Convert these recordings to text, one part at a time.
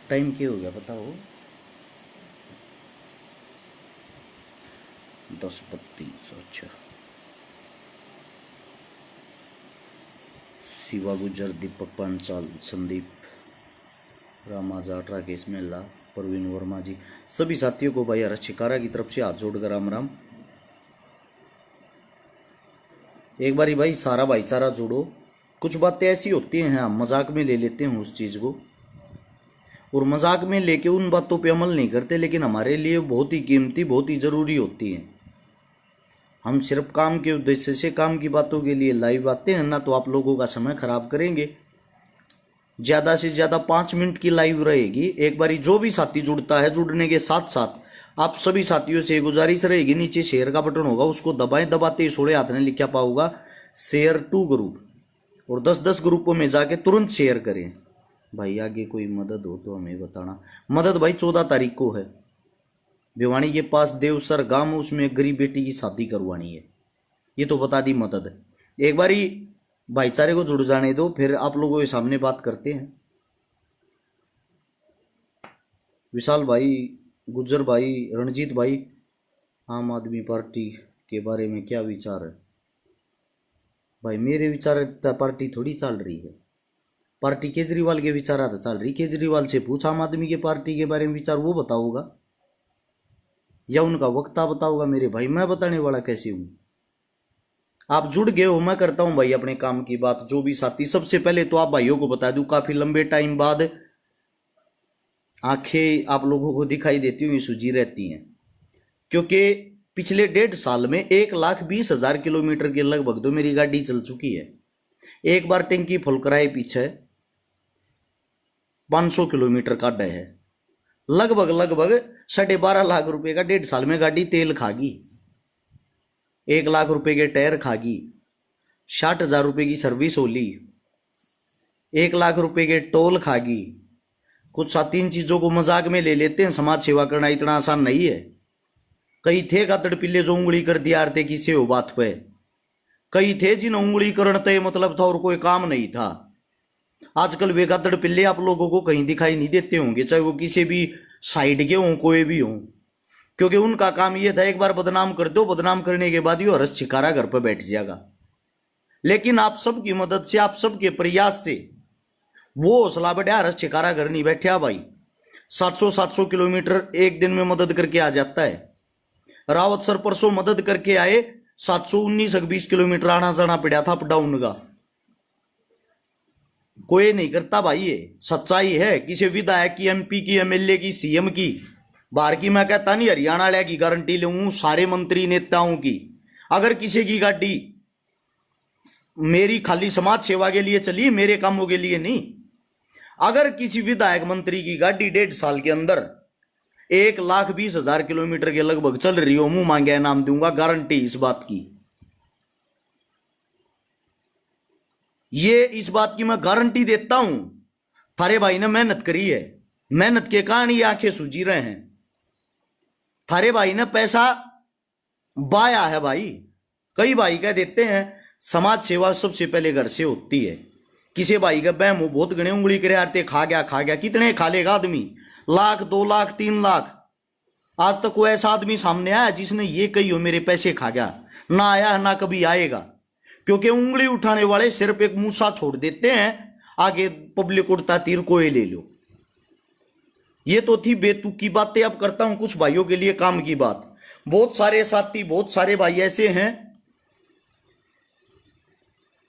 Time क्या हो गया बताओ? 10:32। अच्छा। शिवा गुजर, दीपक पांचाल, संदीप रामाजाट, राकेश मेहला, प्रवीण वर्मा जी, सभी साथियों को भाई हर्ष शिकारा की तरफ से हाथ जोड़कर राम राम। एक बारी भाई सारा भाईचारा जोड़ो। कुछ बातें ऐसी होती हैं हम मजाक में ले लेते हैं उस चीज़ को, और मजाक में लेके उन बातों पे अमल नहीं करते, लेकिन हमारे लिए बहुत ही कीमती, बहुत ही ज़रूरी होती हैं। हम सिर्फ काम के उद्देश्य से, काम की बातों के लिए लाइव आते हैं ना, तो आप लोगों का समय खराब करेंगे। ज़्यादा से ज़्यादा 5 मिनट की लाइव रहेगी। एक बारी जो भी साथी जुड़ता है, जुड़ने के साथ साथ आप सभी साथियों से गुजारिश रहेगी, नीचे शेयर का बटन होगा, उसको दबाएं। दबाते ही सोड़े हाथ में लिखा पाऊंगा शेयर टू ग्रुप, और 10-10 ग्रुपों में जाके तुरंत शेयर करें। भाई आगे कोई मदद हो तो हमें बताना। मदद भाई 14 तारीख को है, भिवानी के पास देवसर गांव, उसमें गरीब बेटी की शादी करवानी है। ये तो बता दी मदद। एक बारी भाईचारे को जुड़ जाने दो, फिर आप लोगों के सामने बात करते हैं। विशाल भाई, गुज्जर भाई, रणजीत भाई, आम आदमी पार्टी के बारे में क्या विचार है? भाई मेरे विचार पार्टी थोड़ी चल रही है, पार्टी केजरीवाल के विचार तो चल रही। केजरीवाल से पूछ आम आदमी के पार्टी के बारे में विचार, वो बताओगा या उनका वक्ता बताओगा? मेरे भाई मैं बताने वाला कैसे हूं? आप जुड़ गए हो, मैं करता हूं भाई अपने काम की बात। जो भी साथी, सबसे पहले तो आप भाइयों को बता दूं, काफी लंबे टाइम बाद आंखें आप लोगों को दिखाई देती हुई सूजी रहती हैं, क्योंकि पिछले 1.5 साल में 1,20,000 किलोमीटर के लगभग तो मेरी गाड़ी चल चुकी है। एक बार टंकी फुल कराए पीछे 500 किलोमीटर का डे है। लगभग 12.5 लाख रुपए का 1.5 साल में गाड़ी तेल खागी। 1 लाख रुपए के टायर खागी, 60,000 रुपए की सर्विस होली, 1 लाख रुपए के टोल खागी। कुछ साथी इन चीजों को मजाक में ले लेते हैं। समाज सेवा करना इतना आसान नहीं है। कई थे गादड़ पिल्ले जो उंगली कर दिया थे किसी हो बात पे। कई थे जिन उंगली करण तय मतलब था और कोई काम नहीं था। आजकल वे गादड़ पिल्ले आप लोगों को कहीं दिखाई नहीं देते होंगे, चाहे वो किसी भी साइड के हों, कोई भी हों, क्योंकि उनका काम यह था एक बार बदनाम कर दो, बदनाम करने के बाद ये हर्ष शिकारा घर पर बैठ जाएगा। लेकिन आप सबकी मदद से, आप सबके प्रयास से वो हौसला बढ़ा, हर्ष शिकारा घर नहीं बैठा भाई। 700 किलोमीटर एक दिन में मदद करके आ जाता है। रावत सर परसों मदद करके आए, 719-20 किलोमीटर आना जाना पड़ा था अप डाउन का। कोई नहीं करता भाई, ये सच्चाई है। किसी विधायक की, एमपी की, एमएलए की, सीएम की, बाहर की मैं कहता नहीं, हरियाणा वाले की गारंटी लूं, सारे मंत्री नेताओं की। अगर किसी की गाड़ी मेरी खाली समाज सेवा के लिए चली, मेरे कामों के लिए नहीं, अगर किसी विधायक मंत्री की गाड़ी 1.5 साल के अंदर 1,20,000 किलोमीटर के लगभग चल रही हो, मुंह मांगे नाम दूंगा, गारंटी इस बात की। ये इस बात की मैं गारंटी देता हूं। थारे भाई ने मेहनत करी है, मेहनत के कारण ये आंखें सूजी रहे हैं। थारे भाई ने पैसा बाया है भाई। कई भाई कह देते हैं समाज सेवा सबसे पहले घर से होती है। किसी भाई का बहम हो, बहुत गणे उंगली करे आरते, खा गया खा गया। कितने खा लेगा आदमी? 1,00,000, 2,00,000, 3,00,000। आज तक कोई ऐसा आदमी सामने आया जिसने ये कही हो मेरे पैसे खा गया? ना आया, ना कभी आएगा। क्योंकि उंगली उठाने वाले सिर्फ एक मूसा छोड़ देते हैं, आगे पब्लिक उड़ता तीर कोई ले लो। ये तो थी बेतुकी बातें। अब करता हूं कुछ भाइयों के लिए काम की बात। बहुत सारे साथी, बहुत सारे भाई ऐसे हैं,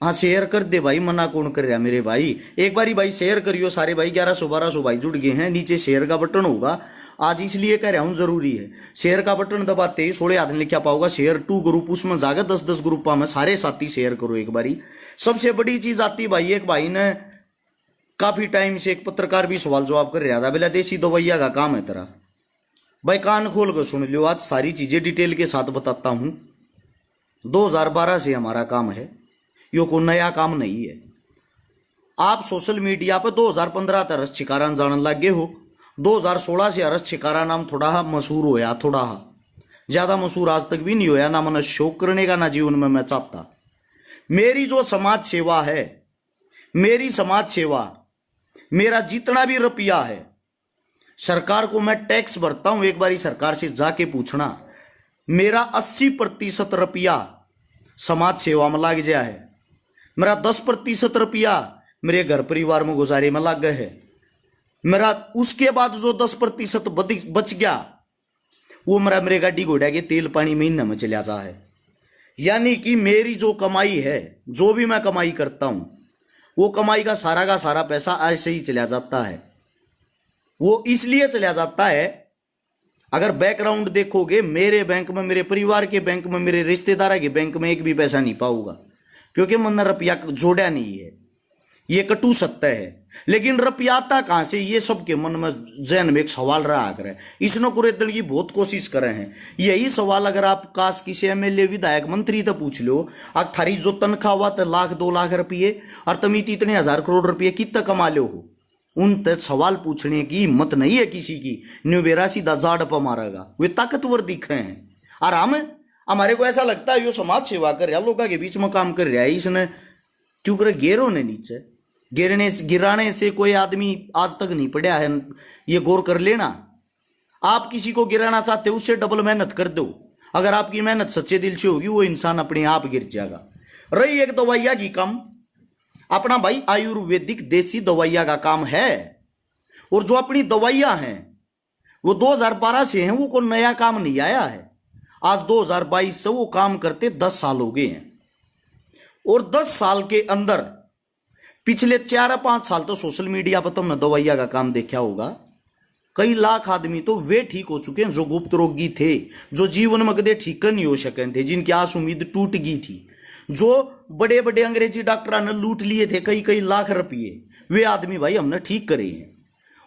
हाँ शेयर कर दे भाई, मना कौन कर रहा मेरे भाई। एक बारी भाई शेयर करियो सारे भाई। 1100-1200 भाई जुड़ गए हैं। नीचे शेयर का बटन होगा, आज इसलिए कह रहा हूं जरूरी है। शेयर का बटन दबाते ही सोड़े हाथ में लिखा पाओगा शेयर टू ग्रुप, उसमें जाकर 10-10 ग्रुपा में सारे साथी शेयर करो एक बारी। सबसे बड़ी चीज आती भाई, एक भाई ने काफी टाइम से, एक पत्रकार भी सवाल जवाब कर रहा था, बोला देसी दवाइया का काम है तेरा। भाई कान खोल कर सुन लो, आज सारी चीजें डिटेल के साथ बताता हूं। 2012 से हमारा काम है, यो कोई नया काम नहीं है। आप सोशल मीडिया पर 2015 तक हर्ष शिकारा जानने लग गए हो। 2016 से हर्ष शिकारा नाम थोड़ा मशहूर होया, थोड़ा ज्यादा मशहूर आज तक भी नहीं होया। ना मैंने शौक करने का, ना जीवन में मैं चाहता। मेरी जो समाज सेवा है, मेरी समाज सेवा, मेरा जितना भी रुपया है, सरकार को मैं टैक्स भरता हूं, एक बारी सरकार से जाके पूछना, मेरा 80% रुपया समाज सेवा में लग गया है, मेरा 10% रुपया मेरे घर परिवार में गुजारे में लग गए है, मेरा उसके बाद जो 10% बच गया वो मेरे गाड़ी घोड़ा के तेल पानी महीने में चला जा है। यानी कि मेरी जो कमाई है, जो भी मैं कमाई करता हूं, वो कमाई का सारा पैसा ऐसे ही चला जाता है। वो इसलिए चला जाता है, अगर बैकग्राउंड देखोगे, मेरे बैंक में, मेरे परिवार के बैंक में, मेरे रिश्तेदार के बैंक में एक भी पैसा नहीं पाऊंगा, क्योंकि मैंने रुपया जोड़ा नहीं है। ये कटु सत्य है। लेकिन रुपया आता कहां से, ये सबके मन में, जहन में एक सवाल रहा करे। इसने कुरेदन की बहुत कोशिश करे हैं। यही सवाल अगर आप काश किसी एमएलए, विधायक, मंत्री तो पूछ लो, अगर थारी जो तनख्वाह हुआ तो 1,00,000-2,00,000 रुपये, और तुम इतने 1,000 करोड़ रुपये कितना कमा लो हो, उन तक सवाल पूछने की हिम्मत नहीं है किसी की। न्यूबेरा सीधा जाड़ पर मारेगा। वे ताकतवर दिखे हैं। और हमारे को ऐसा लगता है यो समाज सेवा कर रहा, लोगों के बीच में काम कर रहा है, इसने क्यों करे गेरो ने नीचे गिराने से कोई आदमी आज तक नहीं पड़ा है। ये गौर कर लेना। आप किसी को गिराना चाहते हो, उससे डबल मेहनत कर दो। अगर आपकी मेहनत सच्चे दिल से होगी, वो इंसान अपने आप गिर जाएगा। रही एक दवाइया की कम, अपना भाई आयुर्वेदिक देसी दवाइया का काम है। और जो अपनी दवाइयां हैं वो 2012 से हैं, वो कोई नया काम नहीं आया है। आज 2022 से वो काम करते 10 साल हो गए हैं। और 10 साल के अंदर पिछले 4-5 साल तो सोशल मीडिया पर तुमने दवाइया का काम देखा होगा। कई लाख आदमी तो वे ठीक हो चुके हैं जो गुप्त रोगी थे, जो जीवन में कदे ठीक नहीं हो सके थे, जिनकी आस उम्मीद टूट गई थी, जो बड़े बड़े अंग्रेजी डॉक्टर ने लूट लिए थे कई लाख रुपये, वे आदमी भाई हमने ठीक करे हैं।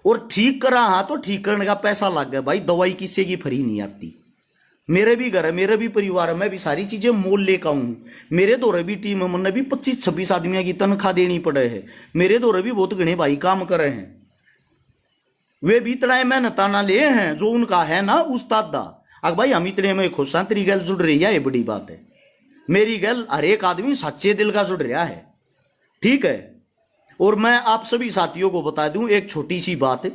और ठीक करा, हाँ, तो ठीक करने का पैसा लग गया भाई। दवाई किसी की फ्री नहीं आती। मेरे भी घर है, मेरे भी परिवार है, मैं भी सारी चीजें मोल लेकर हूं। मेरे दौरे भी टीम है, मैंने भी 25-26 आदमियों की तनख्वाह देनी पड़े है। मेरे दौरे भी बहुत घने भाई काम करे हैं। वे भी इतना मेहनत ना ले हैं जो उनका है ना उस्तादा। अगर भाई हम इतने में खुश हैं, तेरी गल जुड़ रही है, ये बड़ी बात है। मेरी गल हर एक आदमी सच्चे दिल का जुड़ रहा है, ठीक है। और मैं आप सभी साथियों को बता दूं एक छोटी सी बात,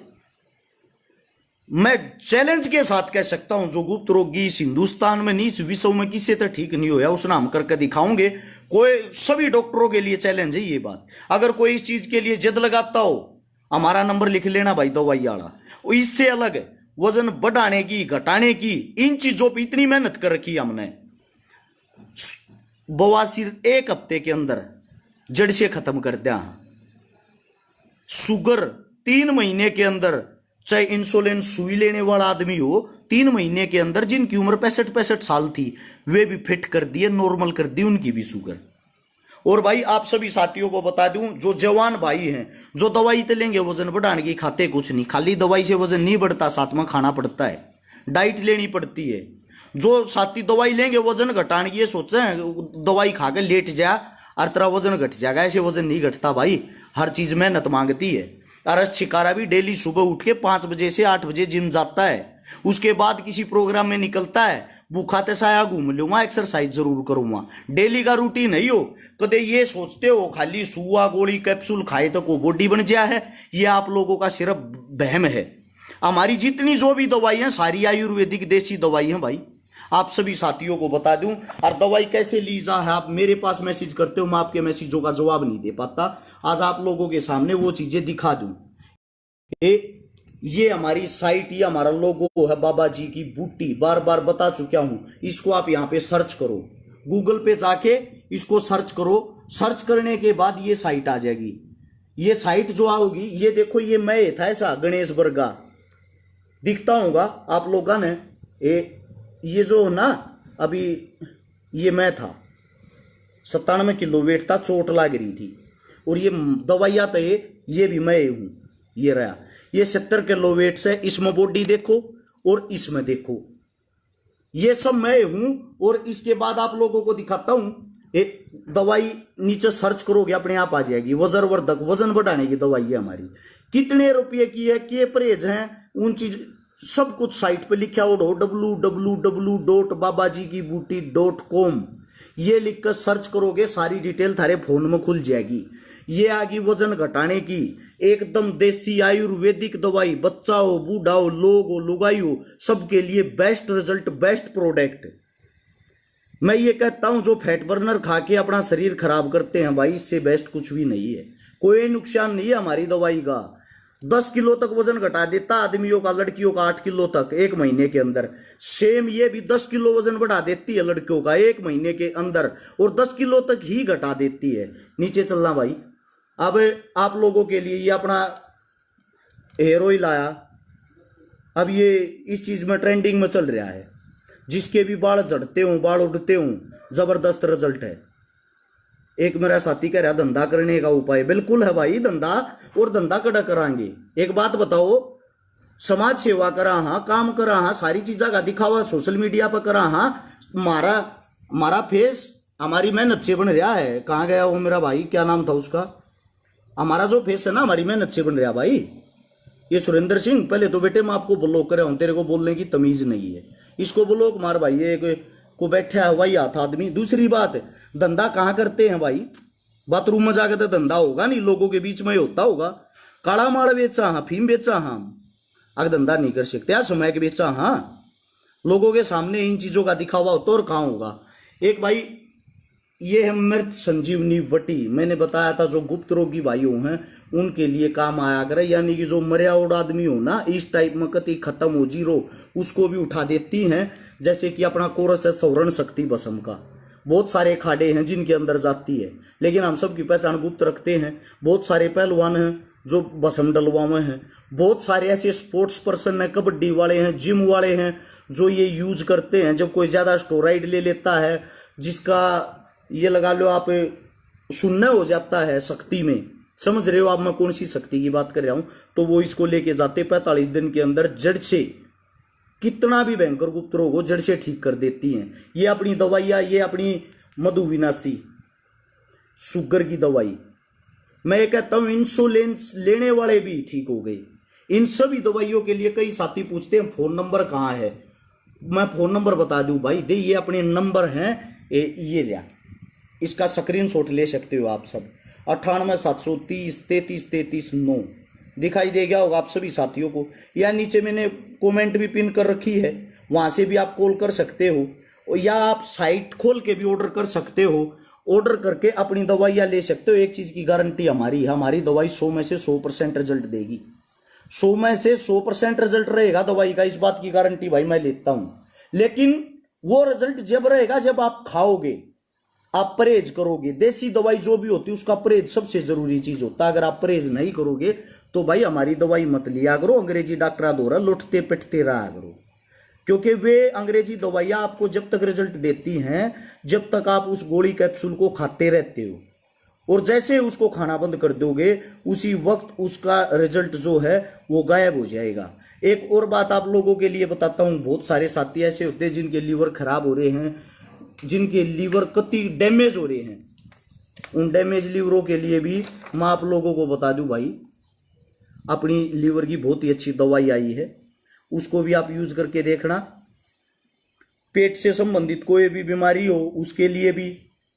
मैं चैलेंज के साथ कह सकता हूं, जो गुप्त रोगी इस हिंदुस्तान में नहीं, इस विश्व में किसी तरह ठीक नहीं होया, उसने हम करके दिखाओगे। कोई सभी डॉक्टरों के लिए चैलेंज है ये बात। अगर कोई इस चीज के लिए जिद लगाता हो, हमारा नंबर लिख लेना भाई, दवाई वाला। इससे अलग वजन बढ़ाने की, घटाने की, इन चीजों पर इतनी मेहनत कर रखी हमने। बवासीर 1 हफ्ते के अंदर जड़ से खत्म कर दिया। शुगर 3 महीने के अंदर, चाहे इंसुलिन सुई लेने वाला आदमी हो, 3 महीने के अंदर, जिनकी उम्र 65 साल थी, वे भी फिट कर दिए, नॉर्मल कर दी उनकी भी शुगर। और भाई आप सभी साथियों को बता दूं, जो जवान भाई हैं, जो दवाई तो लेंगे वजन बढ़ाने की, खाते कुछ नहीं, खाली दवाई से वजन नहीं बढ़ता, साथ में खाना पड़ता है, डाइट लेनी पड़ती है। जो साथी दवाई लेंगे वजन घटाने की, ये सोचे दवाई खा के लेट जा और तेरा वजन घट जाएगा, ऐसे वजन नहीं घटता भाई। हर चीज मेहनत मांगती है। अरस शिकारा भी डेली सुबह उठ के 5 बजे से 8 बजे जिम जाता है, उसके बाद किसी प्रोग्राम में निकलता है, भूखा तसाया घूम लूंगा, एक्सरसाइज जरूर करूंगा। डेली का रूटीन नहीं हो। कदे ये सोचते हो खाली सुआ गोली कैप्सूल खाए तो को बॉडी बन जाए है, ये आप लोगों का सिर्फ बहम है। हमारी जितनी जो भी दवाई है सारी आयुर्वेदिक देसी दवाई है भाई। आप सभी साथियों को बता दूं, और दवाई कैसे ली जा है, आप मेरे पास मैसेज करते हो, मैं आपके मैसेजों का जवाब नहीं दे पाता। आज आप लोगों के सामने वो चीजें दिखा दूं। ये हमारी साइट, ये हमारा लोगो है, बाबा जी की बूटी, बार बार बता चुका हूं। इसको आप यहां पे सर्च करो, गूगल पे जाके इसको सर्च करो। सर्च करने के बाद ये साइट आ जाएगी। ये साइट जो आओगी, ये देखो, ये मैं था ऐसा गणेश बर्गा दिखता होगा आप लोगों ने। ये जो ना अभी ये मैं था, 97 किलो वेट था, चोट लग रही थी। और ये दवाइयाँ तो ये भी मैं हूं, ये रहा। ये 70 किलो वेट से, इसमें बॉडी देखो और इसमें देखो, ये सब मैं हूं। और इसके बाद आप लोगों को दिखाता हूं, एक दवाई नीचे सर्च करोगे अपने आप आ जाएगी, वजनवर्धक, वजन बढ़ाने की दवाई है हमारी। कितने रुपये की है, क्या परहेज हैं, उन चीज सब कुछ साइट पे लिखा हो, www.babajikibooty.com। ये लिखकर सर्च करोगे सारी डिटेल थारे फोन में खुल जाएगी। ये आ गई वजन घटाने की एकदम देसी आयुर्वेदिक दवाई, बच्चा हो बूढ़ा हो लोग हो लुगाई हो सबके लिए बेस्ट रिजल्ट बेस्ट प्रोडक्ट। मैं ये कहता हूं जो फैट बर्नर खा के अपना शरीर खराब करते हैं भाई, इससे बेस्ट कुछ भी नहीं है, कोई नुकसान नहीं है हमारी दवाई का। 10 किलो तक वजन घटा देता आदमियों का, लड़कियों का 8 किलो तक 1 महीने के अंदर। सेम ये भी 10 किलो वजन बढ़ा देती है लड़कियों का 1 महीने के अंदर, और 10 किलो तक ही घटा देती है। नीचे चलना भाई। अब आप लोगों के लिए ये अपना हेयर ऑयल आया, अब ये इस चीज में ट्रेंडिंग में चल रहा है। जिसके भी बाल झड़ते हों बाल उड़ते हों, जबरदस्त रिजल्ट है। एक मेरा साथी कह रहा धंधा करने का उपाय, बिल्कुल है भाई धंधा, और धंधा कड़ा करांगे। एक बात बताओ, समाज सेवा करा हाँ, काम करा हाँ, सारी चीजा का दिखावा सोशल मीडिया पर करा हाँ, मारा फेस हमारी मेहनत से बन रहा है। कहाँ गया वो मेरा भाई, क्या नाम था उसका, हमारा जो फेस है ना हमारी मेहनत से बन रहा भाई। ये सुरेंद्र सिंह, पहले तो बेटे मैं आपको ब्लॉक कर रहा हूं, तेरे को बोलने की तमीज नहीं है, इसको ब्लॉक मार भाई। ये को बैठा है वही आता आदमी। दूसरी बात, धंधा कहाँ करते हैं भाई, बाथरूम में जाकर तो धंधा होगा नहीं, लोगों के बीच में होता होगा। काला माल बेचा हाँ, फीम बेचा हाँ, अगर धंधा नहीं कर सकते यार, समय के बेचा हाँ, लोगों के सामने इन चीजों का दिखावा होता और कहाँ होगा। एक भाई ये है मृत संजीवनी वटी, मैंने बताया था जो गुप्त रोगी भाइयों हैं उनके लिए काम आया करे, यानी कि जो मर्या उड़ आदमी हो ना इस टाइप में कति खत्म हो जीरो, उसको भी उठा देती हैं। जैसे कि अपना कोरस है सौरण शक्ति भस्म का, बहुत सारे खाड़े हैं जिनके अंदर जाती है, लेकिन हम सब की पहचान गुप्त रखते हैं। बहुत सारे पहलवान हैं जो भस्म डलवा में हैं, बहुत सारे ऐसे स्पोर्ट्स पर्सन हैं, कबड्डी वाले हैं, जिम वाले हैं जो ये यूज करते हैं। जब कोई ज्यादा स्टेरॉइड ले लेता है, जिसका ये लगा लो आप शून्य हो जाता है शक्ति में, समझ रहे हो आप मैं कौन सी शक्ति की बात कर रहा हूं, तो वो इसको लेके जाते 45 दिन के अंदर जड़ से, कितना भी भयंकर गुप्त रोग हो जड़ से ठीक कर देती हैं। ये अपनी दवाइयाँ, ये अपनी मधुविनाशी शुगर की दवाई, मैं ये कहता हूं इंसुलिन लेने वाले भी ठीक हो गए। इन सभी दवाइयों के लिए कई साथी पूछते हैं फोन नंबर कहाँ है, मैं फोन नंबर बता दूं भाई, दे ये अपने नंबर हैं, ये लिया, इसका स्क्रीनशॉट ले सकते हो आप सब। 98 730 33 33 9 दिखाई दे गया होगा आप सभी साथियों को, या नीचे मैंने कमेंट भी पिन कर रखी है, वहां से भी आप कॉल कर सकते हो, या आप साइट खोल के भी ऑर्डर कर सकते हो। ऑर्डर करके अपनी दवाइयाँ ले सकते हो। एक चीज की गारंटी हमारी, हमारी दवाई 100 में से 100% रिजल्ट देगी, 100 में से 100% रिजल्ट रहेगा दवाई का, इस बात की गारंटी भाई मैं लेता हूं। लेकिन वो रिजल्ट जब रहेगा जब आप खाओगे, आप परहेज करोगे। देसी दवाई जो भी होती है उसका परहेज सबसे जरूरी चीज होता है। अगर आप परहेज नहीं करोगे तो भाई हमारी दवाई मत लिया करो, अंग्रेजी डॉक्टर द्वारा लुटते पिटते रहा करो, क्योंकि वे अंग्रेजी दवाइयां आपको जब तक रिजल्ट देती हैं जब तक आप उस गोली कैप्सूल को खाते रहते हो, और जैसे उसको खाना बंद कर दोगे उसी वक्त उसका रिजल्ट जो है वो गायब हो जाएगा। एक और बात आप लोगों के लिए बताता हूं, बहुत सारे साथी ऐसे होते हैं जिनके लीवर खराब हो रहे हैं, जिनके लीवर कति डैमेज हो रहे हैं, उन डैमेज लीवरों के लिए भी मैं आप लोगों को बता दूं भाई, अपनी लीवर की बहुत ही अच्छी दवाई आई है, उसको भी आप यूज करके देखना। पेट से संबंधित कोई भी बीमारी हो उसके लिए भी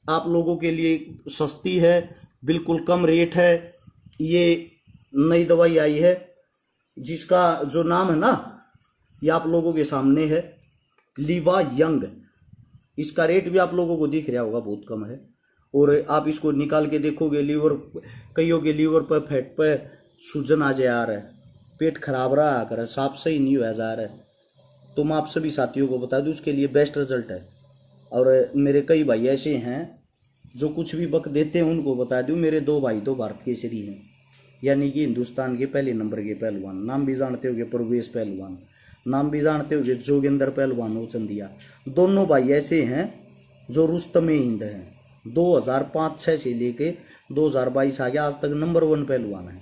आप लोगों के लिए सस्ती है, बिल्कुल कम रेट है। ये नई दवाई आई है जिसका जो नाम है ना ये आप लोगों के सामने है, लीवा यंग। इसका रेट भी आप लोगों को दिख रहा होगा, बहुत कम है, और आप इसको निकाल के देखोगे, लीवर कईयों के लीवर पर फैट पर सूजन आ जा रहा है, पेट खराब रहा कर, साफ सही नहीं हुआ जा रहा है, तो मैं आप सभी साथियों को बता दूं उसके लिए बेस्ट रिजल्ट है। और मेरे कई भाई ऐसे हैं जो कुछ भी बक देते हैं, उनको बता दूं मेरे 2 भाई तो भारत केसरी हैं, यानी कि हिंदुस्तान के पहले नंबर के पहलवान। नाम भी जानते होगे प्रवेश पहलवान, नाम भी जानते होगे जोगेंद्र पहलवान हो चंदिया। दोनों भाई ऐसे हैं जो रुस्तमे हिंद हैं, 2005-6 से लेके 2022 आ गया आज तक नंबर 1 पहलवान है,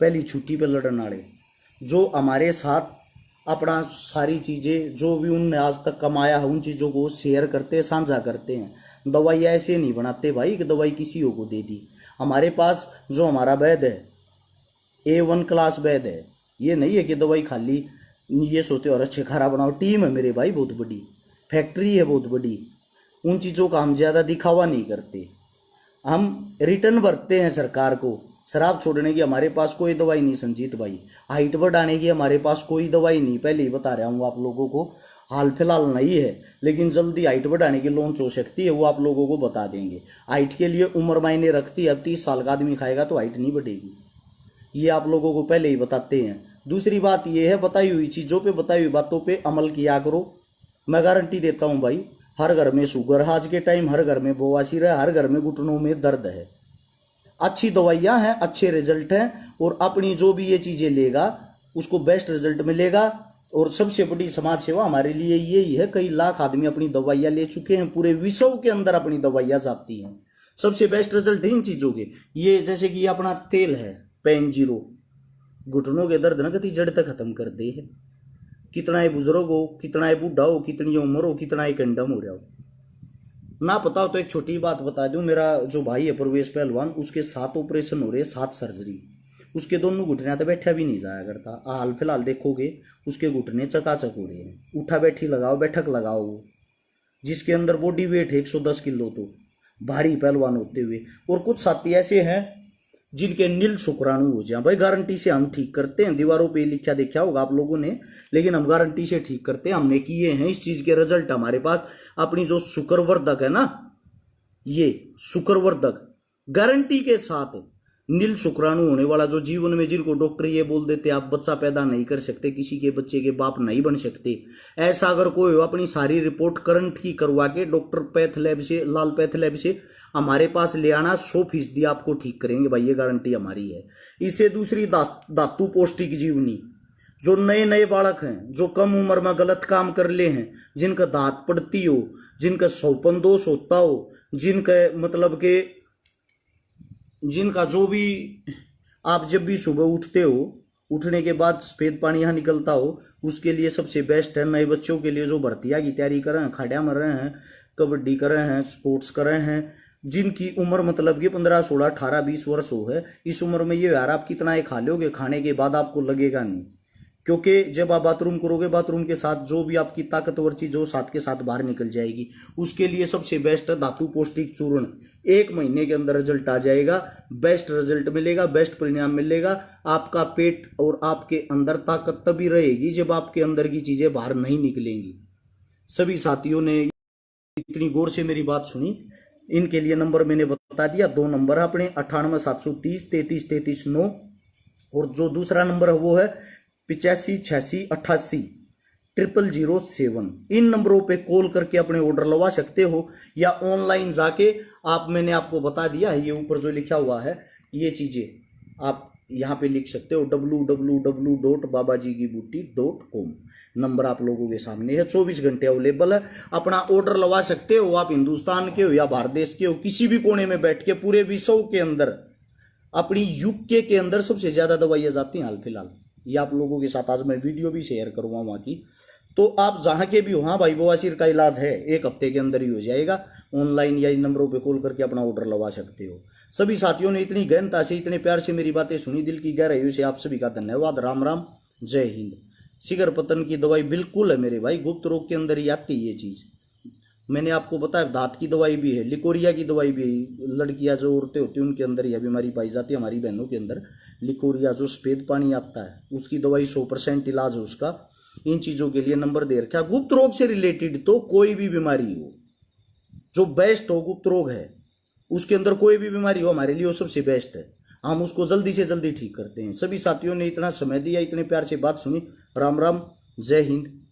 पहली छुट्टी पे लड़ने वाले, जो हमारे साथ अपना सारी चीज़ें जो भी उनने आज तक कमाया है उन चीज़ों को शेयर करते हैं, साझा करते हैं। दवाई ऐसे नहीं बनाते भाई कि दवाई किसी को दे दी। हमारे पास जो हमारा वैद्य है A1 क्लास वैद्य है, ये नहीं है कि दवाई खाली ये सोचते और अच्छे खराब बनाओ। टीम है मेरे भाई बहुत बड़ी, फैक्ट्री है बहुत बड़ी, उन चीज़ों का हम ज़्यादा दिखावा नहीं करते। हम रिटर्न भरते हैं सरकार को। शराब छोड़ने की हमारे पास कोई दवाई नहीं संजीत भाई, हाइट बढ़ाने की हमारे पास कोई दवाई नहीं, पहले ही बता रहा हूँ आप लोगों को, हाल फिलहाल नहीं है, लेकिन जल्दी हाइट बढ़ाने की लॉन्च हो सकती है, वो आप लोगों को बता देंगे। हाइट के लिए उम्र मायने रखती है, अब 30 साल का आदमी खाएगा तो हाइट नहीं बढ़ेगी, ये आप लोगों को पहले ही बताते हैं। दूसरी बात ये है, बताई हुई चीज़ों पे, बताई हुई बातों पे अमल किया करो। मैं गारंटी देता हूँ भाई, हर घर में शुगर है आज के टाइम, हर घर में बवासीर है, हर घर में घुटनों में दर्द है। अच्छी दवाइयाँ हैं, अच्छे रिजल्ट हैं, और अपनी जो भी ये चीज़ें लेगा उसको बेस्ट रिजल्ट मिलेगा। और सबसे बड़ी समाज सेवा हमारे लिए यही है, कई लाख आदमी अपनी दवाइयाँ ले चुके हैं, पूरे विश्व के अंदर अपनी दवाइयाँ जाती हैं। सबसे बेस्ट रिजल्ट है इन चीज़ों के। ये जैसे कि अपना तेल है पेन जीरो, घुटनों के दर्द न गति जड़ तक खत्म कर दे है। कितना ही बुजुर्ग हो, कितना ही बूढ़ा हो, कितनी उम्र हो, कितना ही कंडम हो रहा हो, ना पता हो तो एक छोटी बात बता दूं, मेरा जो भाई है प्रवेश पहलवान, उसके 7 ऑपरेशन हो रहे, 7 सर्जरी, उसके दोनों घुटने तो बैठा भी नहीं जाया करता। हाल फिलहाल देखोगे उसके घुटने चकाचक हो रहे हैं, उठा बैठी लगाओ, बैठक लगाओ, जिसके अंदर बॉडी वेट है 110 किलो, तो भारी पहलवान होते हुए। और कुछ साथी ऐसे हैं जिनके नील शुक्राणु हो जाए, भाई गारंटी से हम ठीक करते हैं, दीवारों पे लिखा देखा होगा आप लोगों ने, लेकिन हम गारंटी से ठीक करते हैं, हमने किए हैं, इस चीज के रिजल्ट हमारे पास। अपनी जो शुक्रवर्धक है ना, ये शुक्रवर्धक गारंटी के साथ नील शुक्राणु होने वाला, जो जीवन में जिनको डॉक्टर ये बोल देते आप बच्चा पैदा नहीं कर सकते, किसी के बच्चे के बाप नहीं बन सकते, ऐसा अगर कोई हो, अपनी सारी रिपोर्ट करंट की करवा के डॉक्टर पैथ लैब से, लाल पैथ लैब से हमारे पास ले आना, 100% आपको ठीक करेंगे भाई, ये गारंटी हमारी है। इससे दूसरी धातु पौष्टिक जीवनी, जो नए नए बालक हैं, जो कम उम्र में गलत काम कर ले हैं, जिनका दांत पड़ती हो, जिनका सौपन दोष होता हो, जिनका मतलब के, जिनका जो भी, आप जब भी सुबह उठते हो, उठने के बाद सफेद पानी यहाँ निकलता हो, उसके लिए सबसे बेस्ट है। नए बच्चों के लिए जो भर्तियाँ की तैयारी कर रहे हैं, खाड़िया मर रहे हैं, कबड्डी कर रहे हैं, स्पोर्ट्स कर रहे हैं, जिनकी उम्र मतलब कि 15, 16, 18, 20 वर्ष हो है, इस उम्र में ये यार आप कितना ही खा लोगे, खाने के बाद आपको लगेगा नहीं, क्योंकि जब आप बाथरूम करोगे, बाथरूम के साथ जो भी आपकी ताकतवर चीज हो साथ के साथ बाहर निकल जाएगी। उसके लिए सबसे बेस्ट है धातु पौष्टिक चूर्ण, 1 महीने के अंदर रिजल्ट आ जाएगा, बेस्ट रिजल्ट मिलेगा, बेस्ट परिणाम मिलेगा। आपका पेट और आपके अंदर ताकत तभी रहेगी जब आपके अंदर की चीजें बाहर नहीं निकलेंगी। सभी साथियों ने इतनी गौर से मेरी बात सुनी, इनके लिए नंबर मैंने बता दिया, 2 नंबर है अपने, 98 730 33 33 9, और जो दूसरा नंबर है वो है 85 86 88 00007। इन नंबरों पे कॉल करके अपने ऑर्डर लगा सकते हो, या ऑनलाइन जाके आप, मैंने आपको बता दिया है, ये ऊपर जो लिखा हुआ है ये चीजें आप यहाँ पे लिख सकते हो, www.babajigibooty.com। नंबर आप लोगों के सामने है, 24 घंटे अवेलेबल है, अपना ऑर्डर लगा सकते हो। आप हिंदुस्तान के हो या भारत देश के हो, किसी भी कोने में बैठ के, पूरे विश्व के अंदर, अपनी यूके के अंदर सबसे ज्यादा दवाइयाँ जाती हैं हाल फिलहाल। ये आप लोगों के साथ आज मैं वीडियो भी शेयर करूंगा वहाँ की, तो आप जहाँ के भी हो, हाँ भाई बवासीर का इलाज है, 1 हफ्ते के अंदर ही हो जाएगा। ऑनलाइन या इन नंबरों पे कॉल करके अपना ऑर्डर लगा सकते हो। सभी साथियों ने इतनी गहनता से, इतने प्यार से मेरी बातें सुनी, दिल की गहराइयों से आप सभी का धन्यवाद। राम राम, जय हिंद। शिगर पतन की दवाई बिल्कुल है मेरे भाई, गुप्त रोग के अंदर ही आती है ये चीज़। मैंने आपको बताया दांत की दवाई भी है, लिकोरिया की दवाई भी है, लड़कियां जो औरतें होती हैं उनके अंदर यह बीमारी पाई जाती है, हमारी बहनों के अंदर लिकोरिया जो सफेद पानी आता है, उसकी दवाई 100% इलाज है उसका। इन चीज़ों के लिए नंबर दे रखा। गुप्त रोग से रिलेटेड तो कोई भी बीमारी हो, जो बेस्ट हो, गुप्त रोग है उसके अंदर कोई भी बीमारी हो, हमारे लिए वो सबसे बेस्ट है, हम उसको जल्दी से जल्दी ठीक करते हैं। सभी साथियों ने इतना समय दिया, इतने प्यार से बात सुनी। राम राम, जय हिंद।